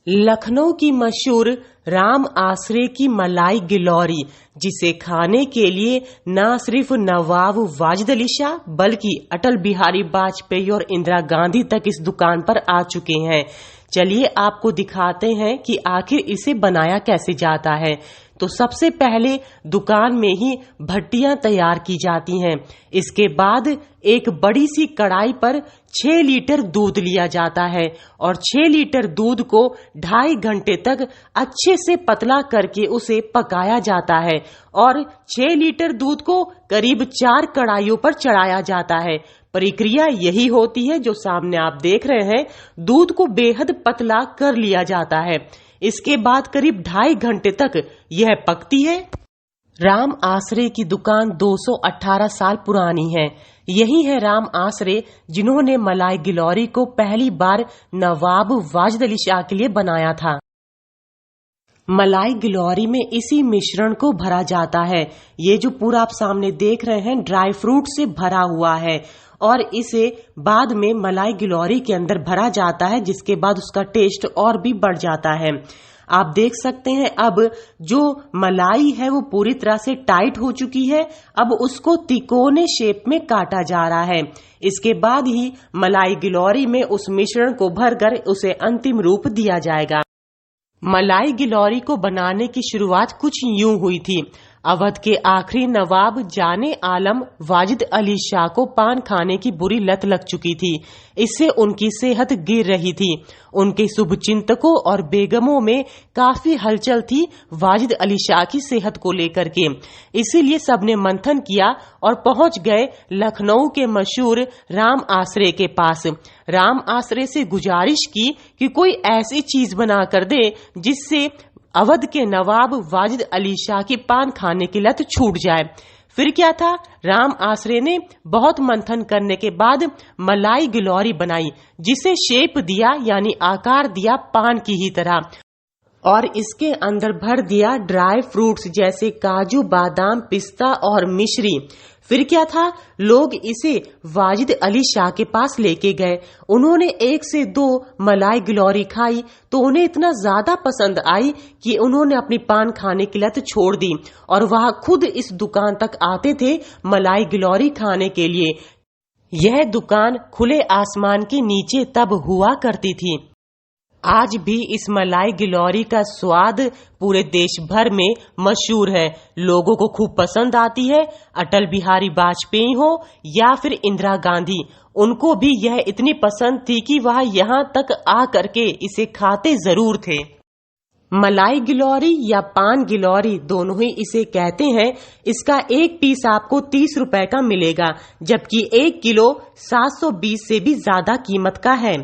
लखनऊ की मशहूर राम आसरे की मलाई गिलौरी, जिसे खाने के लिए न सिर्फ नवाब वाजिद अली शाह बल्कि अटल बिहारी वाजपेयी और इंदिरा गांधी तक इस दुकान पर आ चुके हैं। चलिए आपको दिखाते हैं कि आखिर इसे बनाया कैसे जाता है। तो सबसे पहले दुकान में ही भट्टियां तैयार की जाती हैं। इसके बाद एक बड़ी सी कढ़ाई पर 6 लीटर दूध लिया जाता है और 6 लीटर दूध को 2.5 घंटे तक अच्छे से पतला करके उसे पकाया जाता है और 6 लीटर दूध को करीब 4 कढ़ाइयों पर चढ़ाया जाता है। प्रक्रिया यही होती है जो सामने आप देख रहे हैं। दूध को बेहद पतला कर लिया जाता है। इसके बाद करीब 2.5 घंटे तक यह पकती है। राम आसरे की दुकान 218 साल पुरानी है। यही है राम आसरे जिन्होंने मलाई गिलौरी को पहली बार नवाब वाजिद अली शाह के लिए बनाया था। मलाई गिलौरी में इसी मिश्रण को भरा जाता है। ये जो पूरा आप सामने देख रहे हैं ड्राई फ्रूट से भरा हुआ है और इसे बाद में मलाई गिलौरी के अंदर भरा जाता है, जिसके बाद उसका टेस्ट और भी बढ़ जाता है। आप देख सकते हैं अब जो मलाई है वो पूरी तरह से टाइट हो चुकी है। अब उसको तिकोने शेप में काटा जा रहा है। इसके बाद ही मलाई गिलौरी में उस मिश्रण को भरकर उसे अंतिम रूप दिया जाएगा। मलाई गिलौरी को बनाने की शुरुआत कुछ यूं हुई थी। अवध के आखिरी नवाब जाने आलम वाजिद अली शाह को पान खाने की बुरी लत लग चुकी थी। इससे उनकी सेहत गिर रही थी। उनके शुभचिंतकों और बेगमों में काफी हलचल थी वाजिद अली शाह की सेहत को लेकर के। इसीलिए सबने मंथन किया और पहुंच गए लखनऊ के मशहूर राम आसरे के पास। राम आसरे से गुजारिश की कि कोई ऐसी चीज बना कर दे जिससे अवध के नवाब वाजिद अली शाह की पान खाने की लत छूट जाए। फिर क्या था, राम आसरे ने बहुत मंथन करने के बाद मलाई गिलौरी बनाई, जिसे शेप दिया यानी आकार दिया पान की ही तरह और इसके अंदर भर दिया ड्राई फ्रूट्स जैसे काजू, बादाम, पिस्ता और मिश्री। फिर क्या था, लोग इसे वाजिद अली शाह के पास लेके गए। उन्होंने 1 से 2 मलाई गिलौरी खाई तो उन्हें इतना ज्यादा पसंद आई कि उन्होंने अपनी पान खाने की लत छोड़ दी और वह खुद इस दुकान तक आते थे मलाई गिलौरी खाने के लिए। यह दुकान खुले आसमान के नीचे तब हुआ करती थी। आज भी इस मलाई गिलौरी का स्वाद पूरे देश भर में मशहूर है। लोगों को खूब पसंद आती है। अटल बिहारी वाजपेयी हो या फिर इंदिरा गांधी, उनको भी यह इतनी पसंद थी कि वह यहाँ तक आ करके इसे खाते जरूर थे। मलाई गिलौरी या पान गिलौरी दोनों ही इसे कहते हैं। इसका एक पीस आपको 30 रुपए का मिलेगा, जबकि 1 किलो 720 से भी ज्यादा कीमत का है।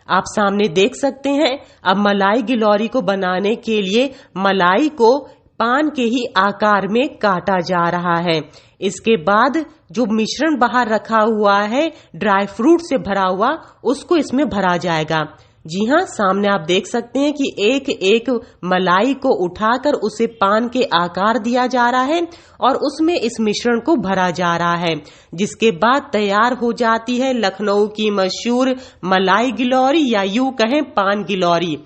आप सामने देख सकते हैं। अब मलाई गिलौरी को बनाने के लिए मलाई को पान के ही आकार में काटा जा रहा है। इसके बाद जो मिश्रण बाहर रखा हुआ है ड्राई फ्रूट से भरा हुआ, उसको इसमें भरा जाएगा। जी हाँ, सामने आप देख सकते हैं कि एक एक मलाई को उठाकर उसे पान के आकार दिया जा रहा है और उसमें इस मिश्रण को भरा जा रहा है, जिसके बाद तैयार हो जाती है लखनऊ की मशहूर मलाई गिलौरी या यूं कहें पान गिलौरी।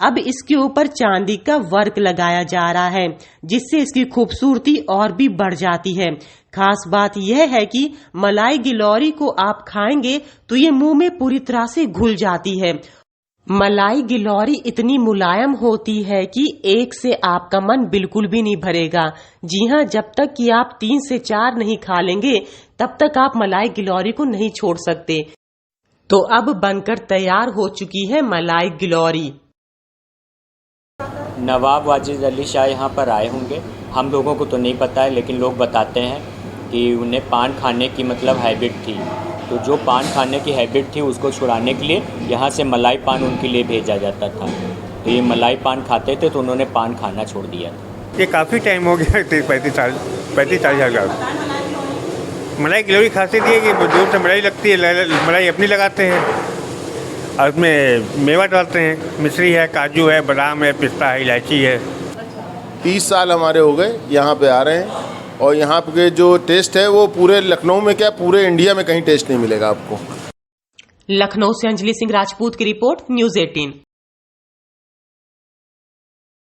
अब इसके ऊपर चांदी का वर्क लगाया जा रहा है, जिससे इसकी खूबसूरती और भी बढ़ जाती है। खास बात यह है कि मलाई गिलौरी को आप खाएंगे तो ये मुंह में पूरी तरह से घुल जाती है। मलाई गिलौरी इतनी मुलायम होती है कि एक से आपका मन बिल्कुल भी नहीं भरेगा। जी हाँ, जब तक कि आप 3 से 4 नहीं खा लेंगे तब तक आप मलाई गिलौरी को नहीं छोड़ सकते। तो अब बनकर तैयार हो चुकी है मलाई गिलौरी। नवाब वाजिद अली शाह यहाँ पर आए होंगे। हम लोगों को तो नहीं पता है, लेकिन लोग बताते हैं कि उन्हें पान खाने की हैबिट थी। तो जो पान खाने की हैबिट थी उसको छुड़ाने के लिए यहाँ से मलाई पान उनके लिए भेजा जाता था। तो ये मलाई पान खाते थे तो उन्होंने पान खाना छोड़ दिया था। ये काफ़ी टाइम हो गया, 35 साल का। मलाई गिलौरी खासियत ये कि दूर से मलाई लगती है, मलाई अपनी लगाते हैं और उसमें मेवा डालते हैं। मिश्री है, काजू है, बादाम है, पिस्ता है, इलायची है। 30 साल हमारे हो गए यहाँ पे आ रहे हैं और यहाँ के जो टेस्ट है वो पूरे लखनऊ में क्या पूरे इंडिया में कहीं टेस्ट नहीं मिलेगा आपको। लखनऊ से अंजलि सिंह राजपूत की रिपोर्ट, न्यूज़ 18।